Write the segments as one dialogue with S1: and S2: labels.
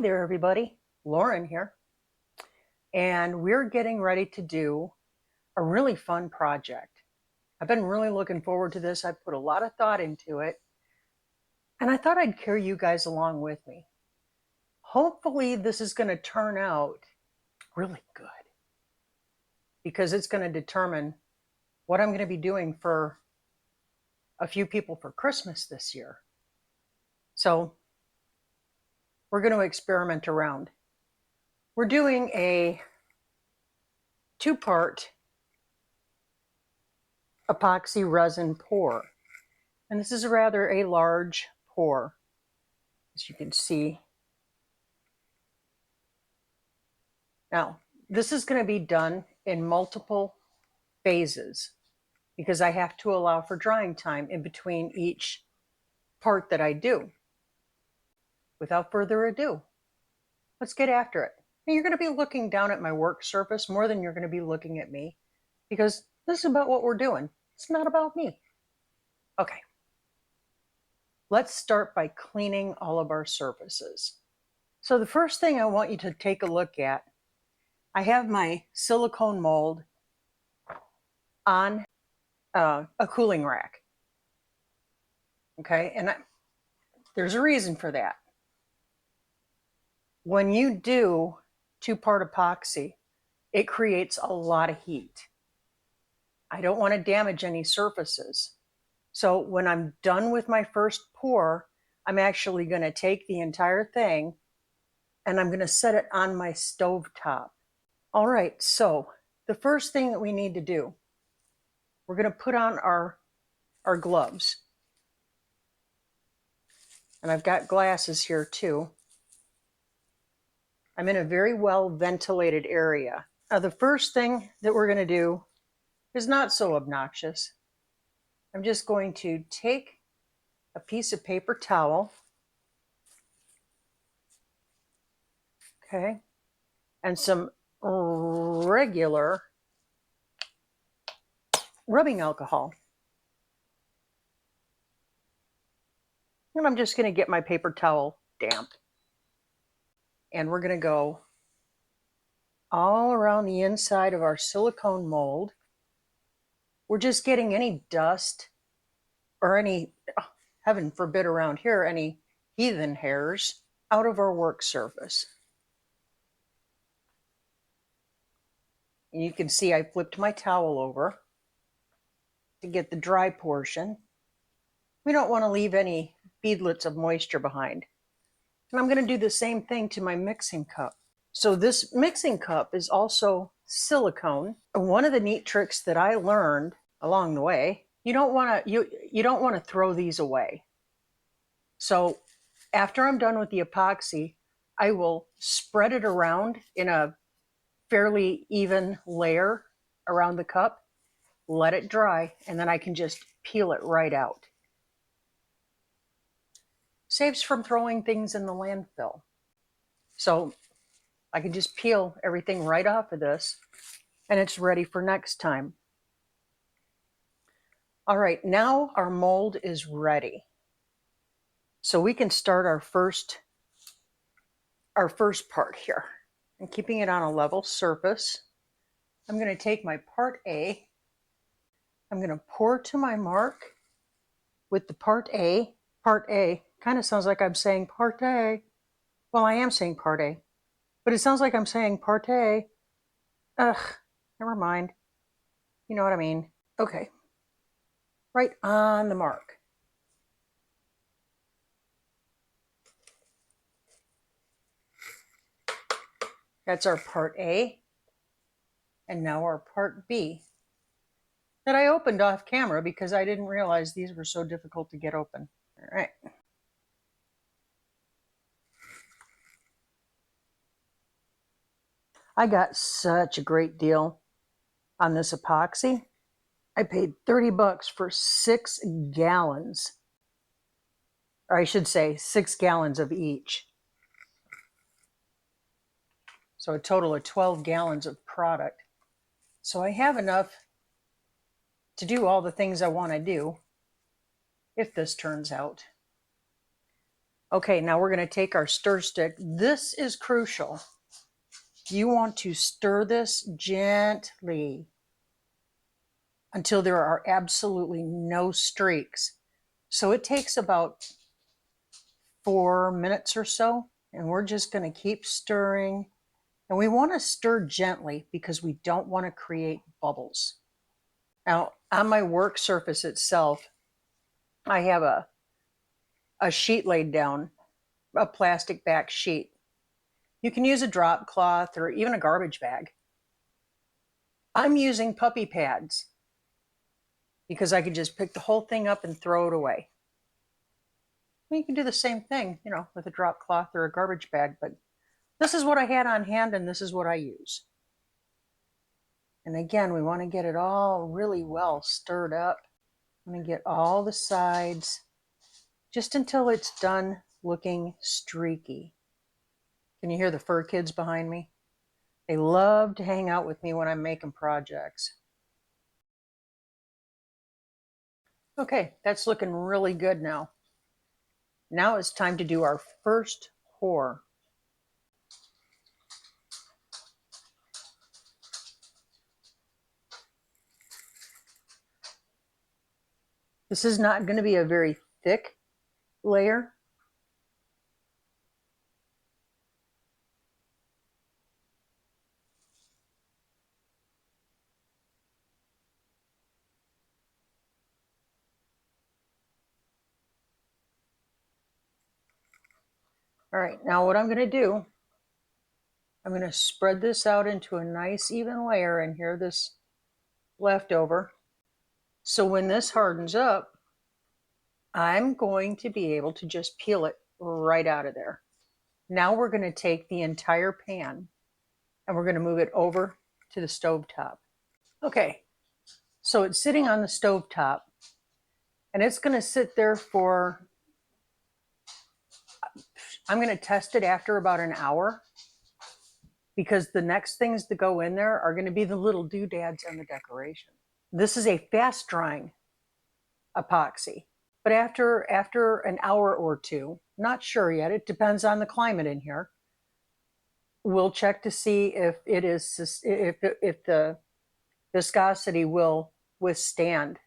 S1: there, everybody. Lauren here. And we're getting ready to do a really fun project. I've been really looking forward to this. I've put a lot of thought into it. And I thought I'd carry you guys along with me. Hopefully, this is going to turn out really good because it's going to determine what I'm going to be doing for a few people for Christmas this year. So we're going to experiment around. We're doing a two-part epoxy resin pour. And this is rather a large pour, as you can see. Now, this is going to be done in multiple phases because I have to allow for drying time in between each part that I do. Without further ado, let's get after it. Now, you're going to be looking down at my work surface more than you're going to be looking at me because this is about what we're doing. It's not about me. Okay. Let's start by cleaning all of our surfaces. So the first thing I want you to take a look at, I have my silicone mold on a cooling rack. Okay, and there's a reason for that. When you do two-part epoxy, it creates a lot of heat. I don't want to damage any surfaces. So when I'm done with my first pour, I'm actually going to take the entire thing and I'm going to set it on my stove top. All right, so the first thing that we need to do, we're going to put on our gloves. And I've got glasses here too. I'm in a very well ventilated area. Now the first thing that we're going to do is not so obnoxious. I'm just going to take a piece of paper towel, okay, and some regular rubbing alcohol. And I'm just going to get my paper towel damp. And we're going to go all around the inside of our silicone mold. We're just getting any dust or any, heaven forbid around here, any heathen hairs out of our work surface. And you can see I flipped my towel over to get the dry portion. We don't want to leave any beadlets of moisture behind. And I'm going to do the same thing to my mixing cup. So this mixing cup is also silicone. One of the neat tricks that I learned along the way, you don't want to throw these away. So after I'm done with the epoxy, I will spread it around in a fairly even layer around the cup, let it dry, and then I can just peel it right out. Saves from throwing things in the landfill. So I can just peel everything right off of this and it's ready for next time. All right, now our mold is ready. So we can start our first part here. And keeping it on a level surface, I'm going to take my part A. I'm going to pour to my mark with the part A. Part A kind of sounds like I'm saying part A. Well, I am saying part A, but it sounds like I'm saying part A. Ugh, never mind. You know what I mean. Okay. Right on the mark. That's our part A. And now our part B that I opened off camera because I didn't realize these were so difficult to get open. All right. I got such a great deal on this epoxy. I paid $30 for 6 gallons. Or I should say 6 gallons of each. So a total of 12 gallons of product. So I have enough to do all the things I want to do if this turns out. Okay, now we're going to take our stir stick. This is crucial. You want to stir this gently until there are absolutely no streaks. So it takes about 4 minutes or so, and we're just going to keep stirring. And we want to stir gently because we don't want to create bubbles. Now, on my work surface itself, I have a sheet laid down, a plastic back sheet. You can use a drop cloth or even a garbage bag. I'm using puppy pads because I could just pick the whole thing up and throw it away. Well, you can do the same thing, you know, with a drop cloth or a garbage bag, but this is what I had on hand and this is what I use. And again, we want to get it all really well stirred up. I'm going to get all the sides just until it's done looking streaky. Can you hear the fur kids behind me? They love to hang out with me when I'm making projects. Okay, that's looking really good now. Now it's time to do our first pour. This is not going to be a very thick layer. All right, now what I'm going to do, I'm going to spread this out into a nice even layer, and here this leftover. So when this hardens up, I'm going to be able to just peel it right out of there. Now we're going to take the entire pan and we're going to move it over to the stove top. Okay, so it's sitting on the stove top and it's going to sit there for, I'm going to test it after about an hour, because the next things to go in there are going to be the little doodads and the decoration. This is a fast drying epoxy, but after an hour or two, not sure yet, it depends on the climate in here, we'll check to see if it is, if the viscosity will withstand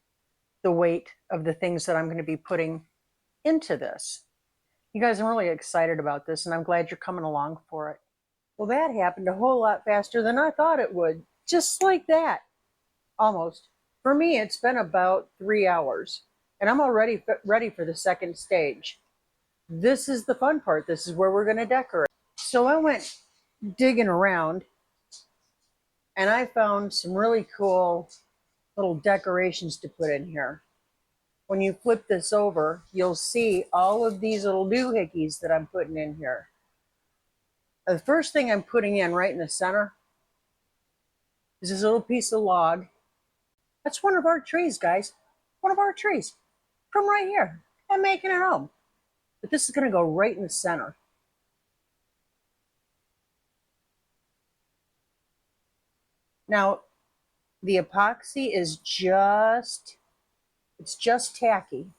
S1: the weight of the things that I'm going to be putting into this. You guys, I'm really excited about this and I'm glad you're coming along for it. Well, that happened a whole lot faster than I thought it would. Just like that. Almost. For me, it's been about 3 hours and I'm already ready for the second stage. This is the fun part. This is where we're going to decorate. So I went digging around and I found some really cool little decorations to put in here. When you flip this over, you'll see all of these little doohickeys that I'm putting in here. The first thing I'm putting in right in the center is this little piece of log. That's one of our trees, guys. One of our trees. From right here. I'm making it home. But this is going to go right in the center. Now, the epoxy is it's just tacky.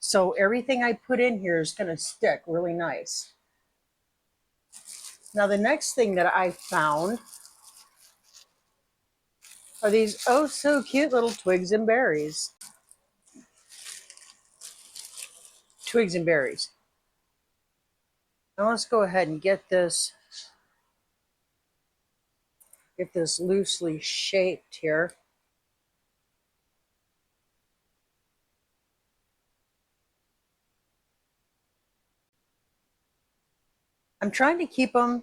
S1: So everything I put in here is going to stick really nice. Now, the next thing that I found are these oh so cute little twigs and berries. Twigs and berries. Now let's go ahead and get this loosely shaped here. I'm trying to keep them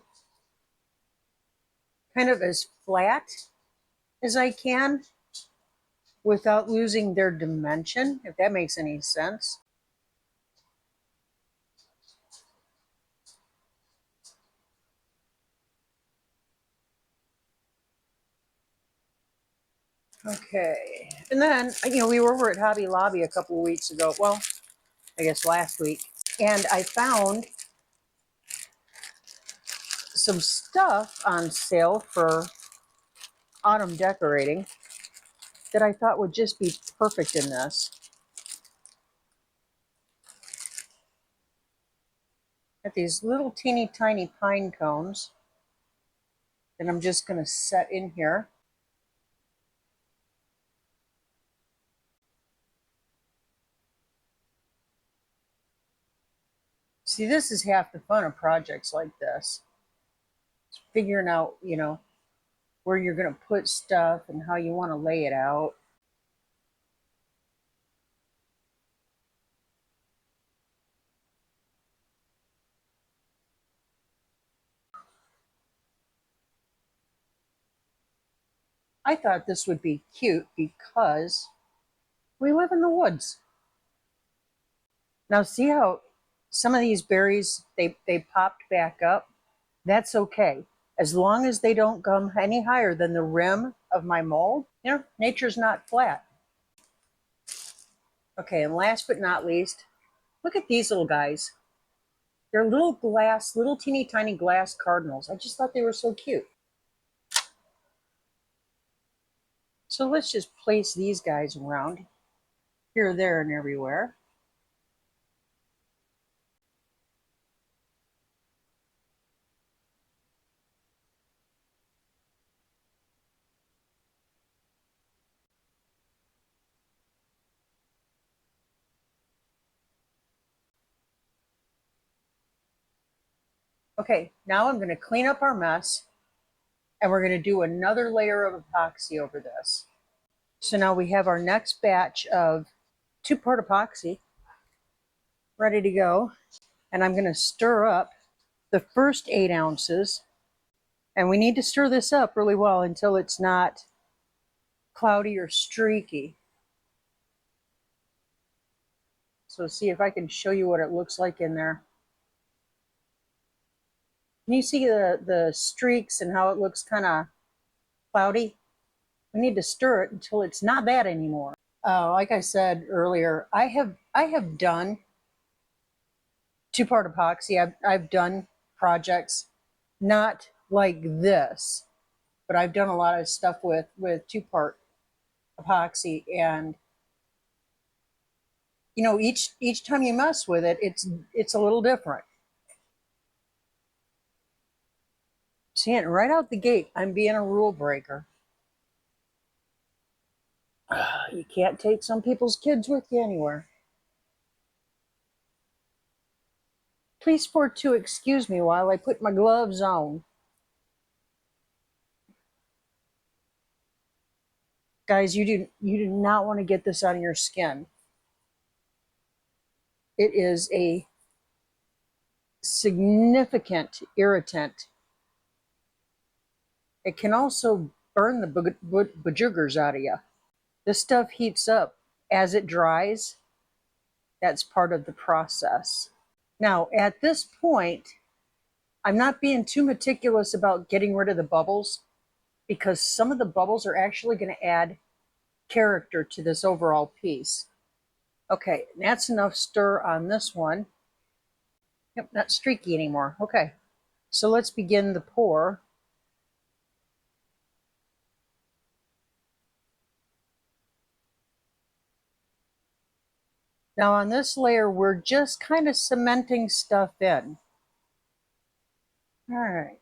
S1: kind of as flat as I can without losing their dimension, if that makes any sense. Okay, and then, you know, we were over at Hobby Lobby a couple of weeks ago, well, I guess last week, and I found some stuff on sale for autumn decorating that I thought would just be perfect in this. Got these little teeny tiny pine cones that I'm just going to set in here. See, this is half the fun of projects like this. It's figuring out, where you're going to put stuff and how you want to lay it out. I thought this would be cute because we live in the woods. Now see how some of these berries, they popped back up? That's okay. As long as they don't come any higher than the rim of my mold, nature's not flat. Okay, and last but not least, look at these little guys. They're little teeny tiny glass cardinals. I just thought they were so cute. So let's just place these guys around here, there, and everywhere. Okay, now I'm going to clean up our mess and we're going to do another layer of epoxy over this. So now we have our next batch of 2-part epoxy ready to go. And I'm going to stir up the first 8 ounces. And we need to stir this up really well until it's not cloudy or streaky. So see if I can show you what it looks like in there. Can you see the streaks and how it looks kind of cloudy? We need to stir it until it's not that anymore. Like I said earlier, I have done 2-part epoxy. I've done projects not like this, but I've done a lot of stuff with 2-part epoxy, and each time you mess with it, it's a little different. Seeing right out the gate, I'm being a rule breaker. You can't take some people's kids with you anywhere. Please to excuse me while I put my gloves on. Guys, you do not want to get this on your skin. It is a significant irritant. It can also burn the bajoogers out of you. This stuff heats up as it dries. That's part of the process. Now, at this point, I'm not being too meticulous about getting rid of the bubbles because some of the bubbles are actually going to add character to this overall piece. Okay, that's enough stir on this one. Yep, not streaky anymore. Okay, so let's begin the pour. Now on this layer, we're just kind of cementing stuff in. All right.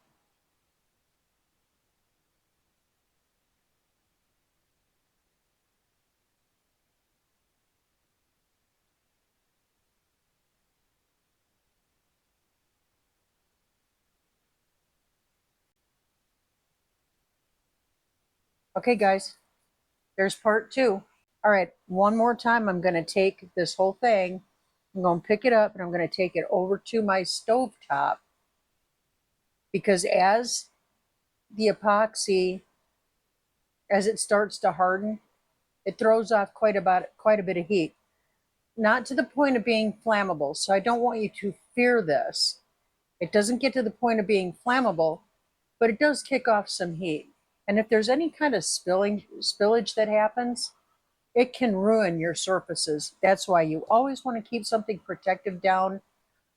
S1: Okay, guys, there's part 2. All right, one more time, I'm going to take this whole thing, I'm going to pick it up, and I'm going to take it over to my stove top, because as the epoxy, as it starts to harden, it throws off quite a bit of heat. Not to the point of being flammable, so I don't want you to fear this. It doesn't get to the point of being flammable, but it does kick off some heat. And if there's any kind of spillage that happens, it can ruin your surfaces. That's why you always want to keep something protective down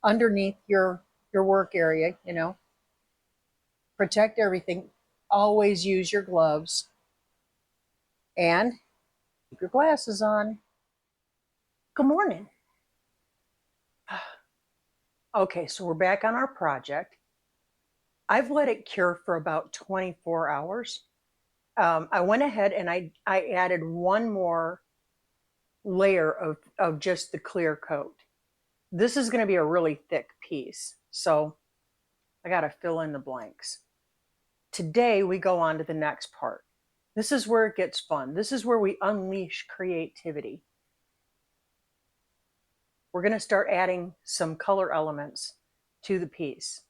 S1: underneath your work area, Protect everything. Always use your gloves. And keep your glasses on. Good morning. Okay, so we're back on our project. I've let it cure for about 24 hours. I went ahead and I added one more layer of just the clear coat. This is going to be a really thick piece, so I got to fill in the blanks. Today we go on to the next part. This is where it gets fun. This is where we unleash creativity. We're going to start adding some color elements to the piece.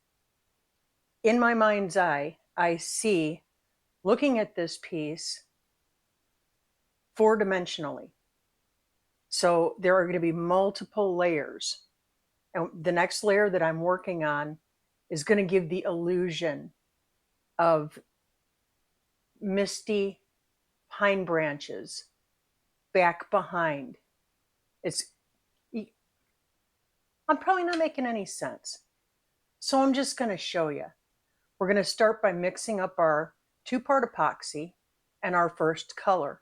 S1: In my mind's eye, I see, looking at this piece, four-dimensionally. So there are going to be multiple layers. And the next layer that I'm working on is going to give the illusion of misty pine branches back behind. I'm probably not making any sense. So I'm just going to show you. We're going to start by mixing up our 2-part epoxy and our first color.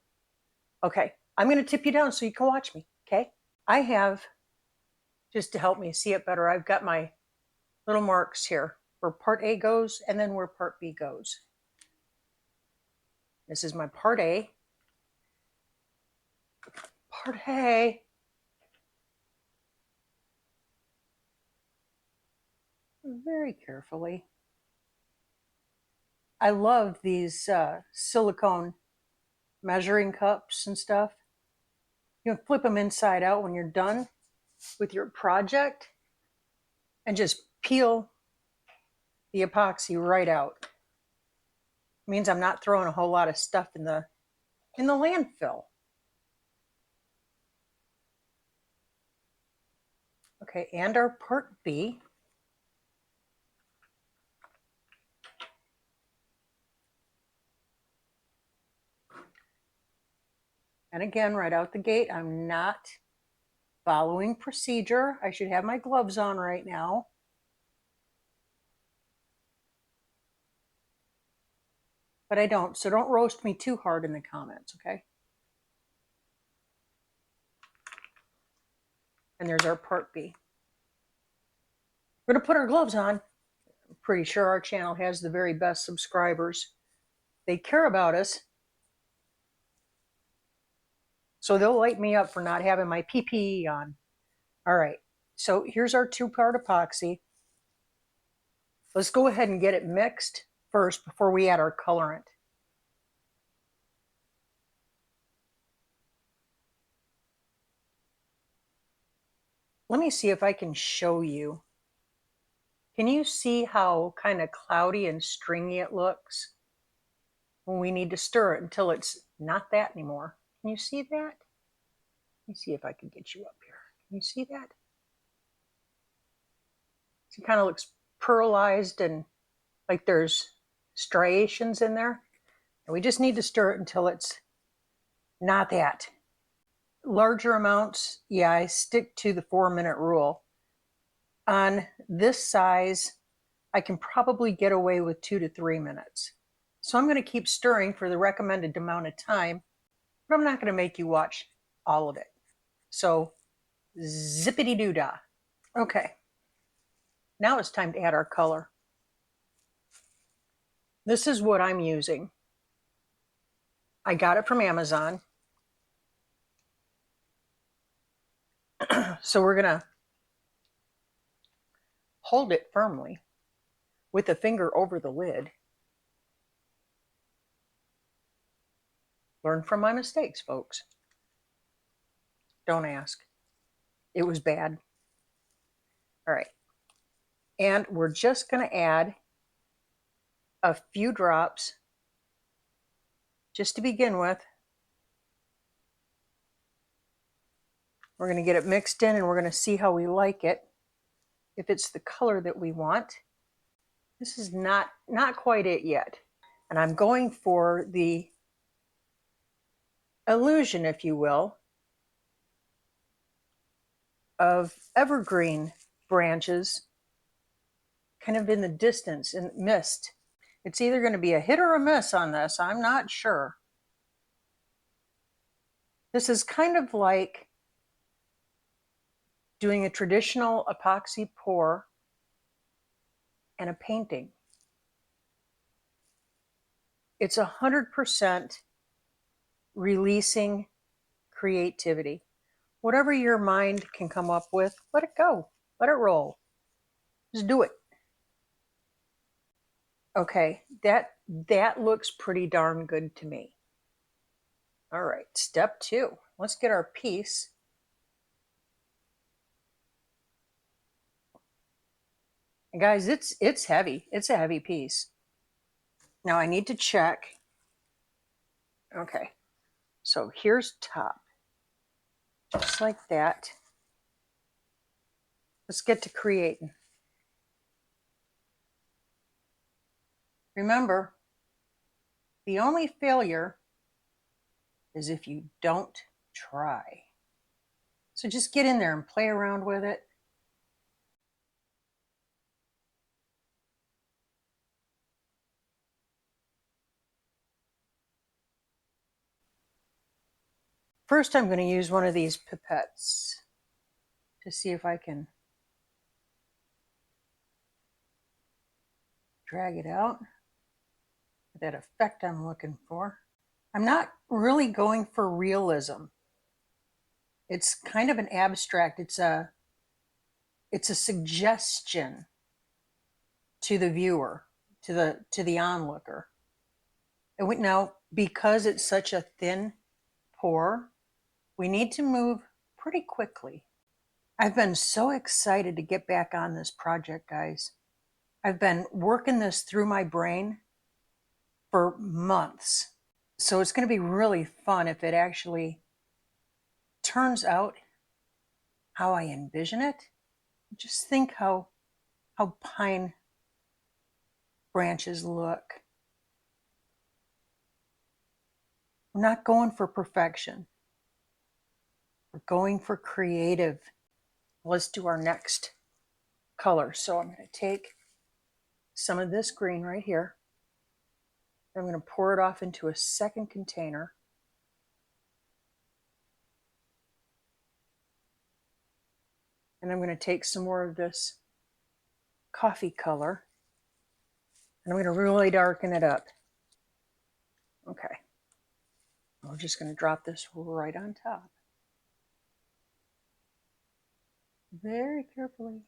S1: Okay, I'm going to tip you down so you can watch me, okay? I have, just to help me see it better, I've got my little marks here where part A goes and then where part B goes. This is my part A. Part A. Very carefully. I love these silicone measuring cups and stuff. You can flip them inside out when you're done with your project and just peel the epoxy right out. It means I'm not throwing a whole lot of stuff in the landfill. Okay, and our part B. And again, right out the gate, I'm not following procedure. I should have my gloves on right now. But I don't, so don't roast me too hard in the comments, okay? And there's our part B. We're gonna put our gloves on. I'm pretty sure our channel has the very best subscribers. They care about us. So they'll light me up for not having my PPE on. All right, so here's our 2-part epoxy. Let's go ahead and get it mixed first before we add our colorant. Let me see if I can show you. Can you see how kind of cloudy and stringy it looks when we need to stir it until it's not that anymore? Can you see that? Let me see if I can get you up here. Can you see that? So it kind of looks pearlized and like there's striations in there. And we just need to stir it until it's not that. Larger amounts, yeah, I stick to the 4-minute rule. On this size, I can probably get away with 2 to 3 minutes. So I'm going to keep stirring for the recommended amount of time, but I'm not going to make you watch all of it. So zippity-doo-dah. Okay, now it's time to add our color. This is what I'm using. I got it from Amazon. So we're going to hold it firmly with the finger over the lid. Learn from my mistakes, folks. Don't ask. It was bad. All right. And we're just going to add a few drops just to begin with. We're going to get it mixed in and we're going to see how we like it. If it's the color that we want. This is not quite it yet. And I'm going for the illusion, if you will, of evergreen branches kind of in the distance, in mist. It's either going to be a hit or a miss on this. I'm not sure. This is kind of like doing a traditional epoxy pour and a painting. It's 100% releasing creativity. Whatever your mind can come up with, let it go. Let it roll. Just do it. Okay, that looks pretty darn good to me. All right, step 2. Let's get our piece. And guys, it's heavy. It's a heavy piece. Now I need to check. Okay, so here's top. Just like that. Let's get to creating. Remember, the only failure is if you don't try. So just get in there and play around with it. First, I'm going to use one of these pipettes to see if I can drag it out. That effect I'm looking for. I'm not really going for realism. It's kind of an abstract. It's a suggestion to the viewer, to the onlooker. And now, because it's such a thin pour, we need to move pretty quickly. I've been so excited to get back on this project, guys. I've been working this through my brain for months. So it's going to be really fun if it actually turns out how I envision it. Just think how pine branches look. We're not going for perfection. We're going for creative. Let's do our next color. So I'm going to take some of this green right here. I'm going to pour it off into a second container. And I'm going to take some more of this coffee color. And I'm going to really darken it up. Okay. We're just going to drop this right on top. Very carefully.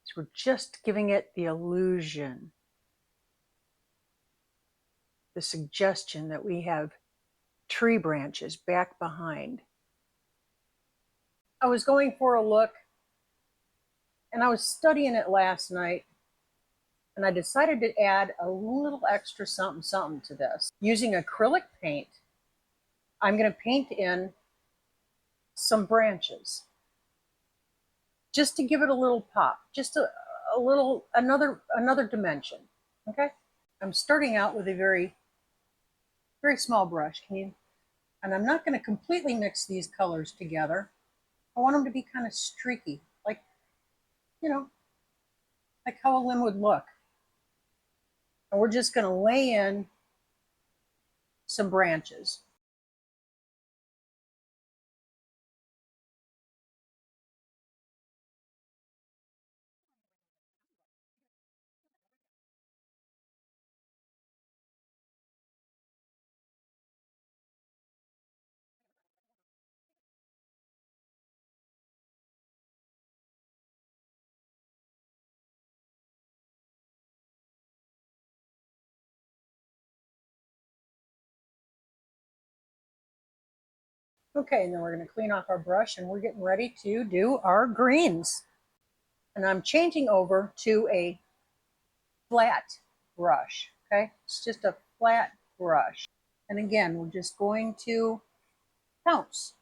S1: So we're just giving it the illusion, the suggestion that we have tree branches back behind. I was going for a look and I was studying it last night, and I decided to add a little extra something to this. Using acrylic paint, I'm going to paint in some branches just to give it a little pop, just a little, another dimension. Okay. I'm starting out with a very small brush. And I'm not going to completely mix these colors together. I want them to be kind of streaky, like, you know, like how a limb would look. And we're just going to lay in some branches. Okay, and then we're going to clean off our brush, and we're getting ready to do our greens. And I'm changing over to a flat brush. Okay, it's just a flat brush. And again, we're just going to pounce.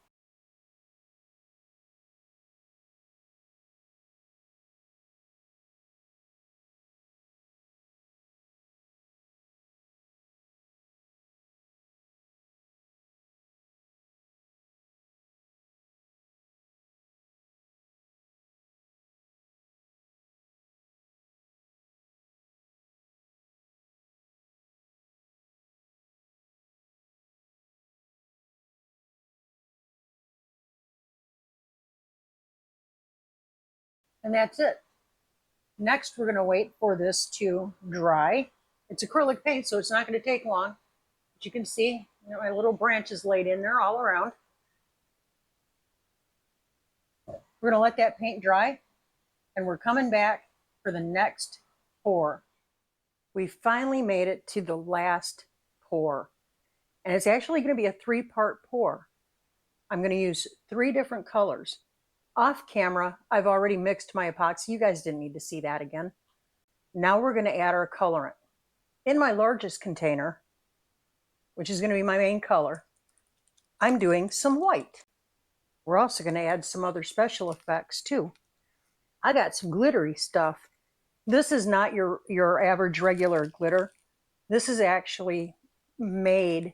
S1: And that's it. Next, we're going to wait for this to dry. It's acrylic paint, so it's not going to take long. But you can see, my little branches laid in there all around. We're going to let that paint dry, and we're coming back for the next pour. We finally made it to the last pour, and it's actually going to be a 3-part pour. I'm going to use 3 different colors. Off camera, I've already mixed my epoxy. You guys didn't need to see that again. Now we're going to add our colorant. In my largest container, which is going to be my main color, I'm doing some white. We're also going to add some other special effects too. I got some glittery stuff. This is not your average regular glitter. This is actually made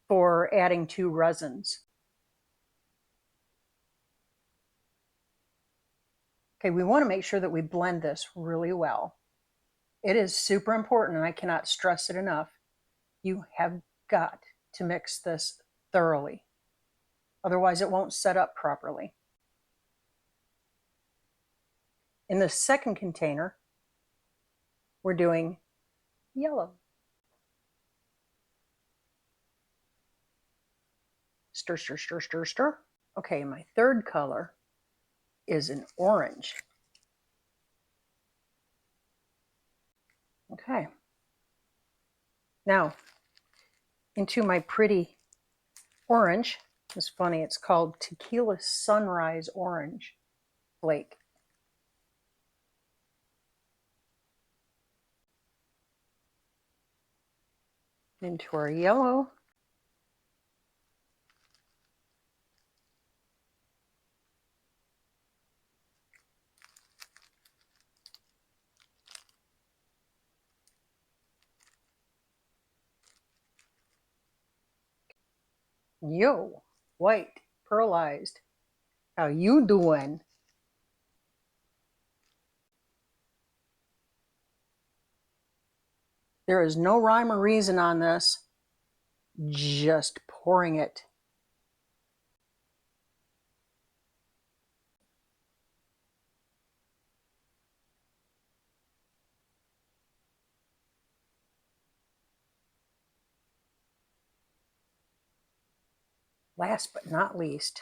S1: for adding to resins. Okay, we want to make sure that we blend this really well. It is super important, and I cannot stress it enough. You have got to mix this thoroughly. Otherwise, it won't set up properly. In the second container, we're doing yellow. Stir, stir, stir, stir, stir. Okay, my third color is an orange. Okay. Now, into my pretty orange. It's funny, it's called Tequila Sunrise Orange Flake. Into our yellow. Yo, white, pearlized. How you doing? There is no rhyme or reason on this. Just pouring it. Last but not least,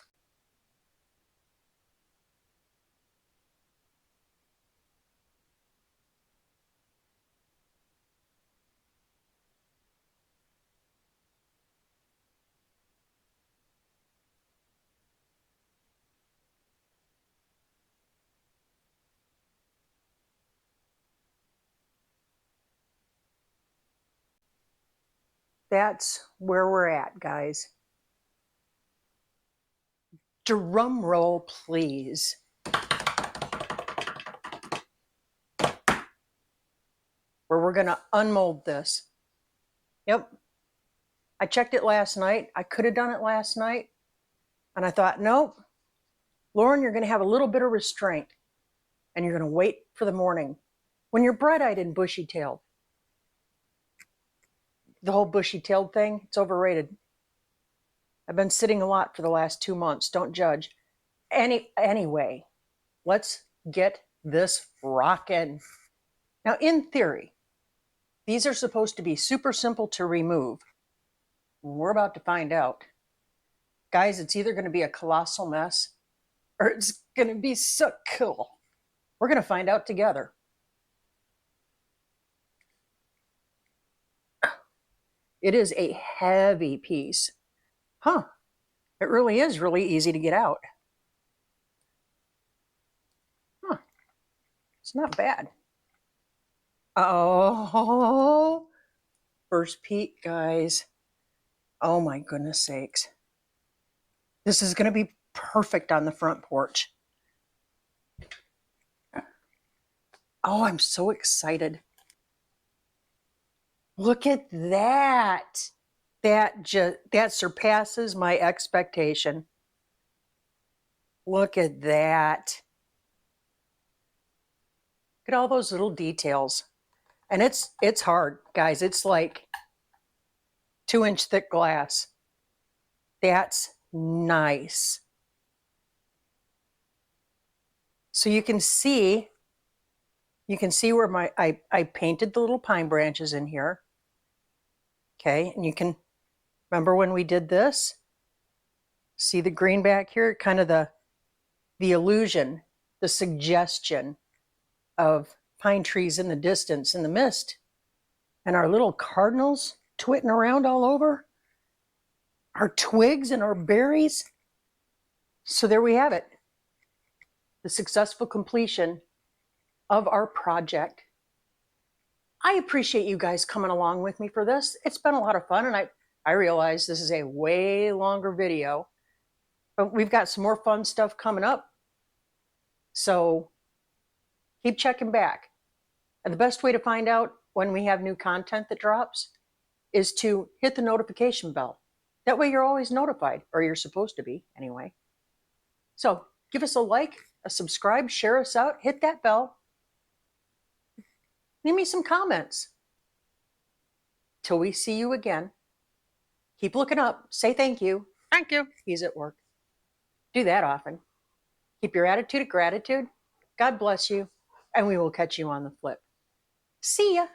S1: that's where we're at, guys. Drum roll, please. Where we're going to unmold this. Yep. I checked it last night. I could have done it last night. And I thought, nope, Lauren, you're going to have a little bit of restraint. And you're going to wait for the morning. When you're bright-eyed and bushy-tailed. The whole bushy-tailed thing, it's overrated. I've been sitting a lot for the last 2 months. Don't judge. Anyway, let's get this rockin'. Now, in theory, these are supposed to be super simple to remove. We're about to find out. Guys, it's either going to be a colossal mess or it's going to be so cool. We're going to find out together. It is a heavy piece. Huh. It really is really easy to get out. Huh. It's not bad. Oh, first peek, guys. Oh my goodness sakes. This is going to be perfect on the front porch. Oh, I'm so excited. Look at that. That surpasses my expectation. Look at that. Look at all those little details. And it's hard, guys. It's like 2-inch thick glass. That's nice. So you can see where I painted the little pine branches in here. Okay, and you can remember when we did this? See the green back here? Kind of the illusion, the suggestion of pine trees in the distance in the mist. And our little cardinals twitting around all over. Our twigs and our berries. So there we have it. The successful completion of our project. I appreciate you guys coming along with me for this. It's been a lot of fun, and I realize this is a way longer video, but we've got some more fun stuff coming up. So keep checking back. And the best way to find out when we have new content that drops is to hit the notification bell. That way you're always notified, or you're supposed to be anyway. So give us a like, a subscribe, share us out, hit that bell. Leave me some comments. Till we see you again, keep looking up, say thank you. Thank you. He's at work. Do that often. Keep your attitude of gratitude. God bless you, and we will catch you on the flip. See ya.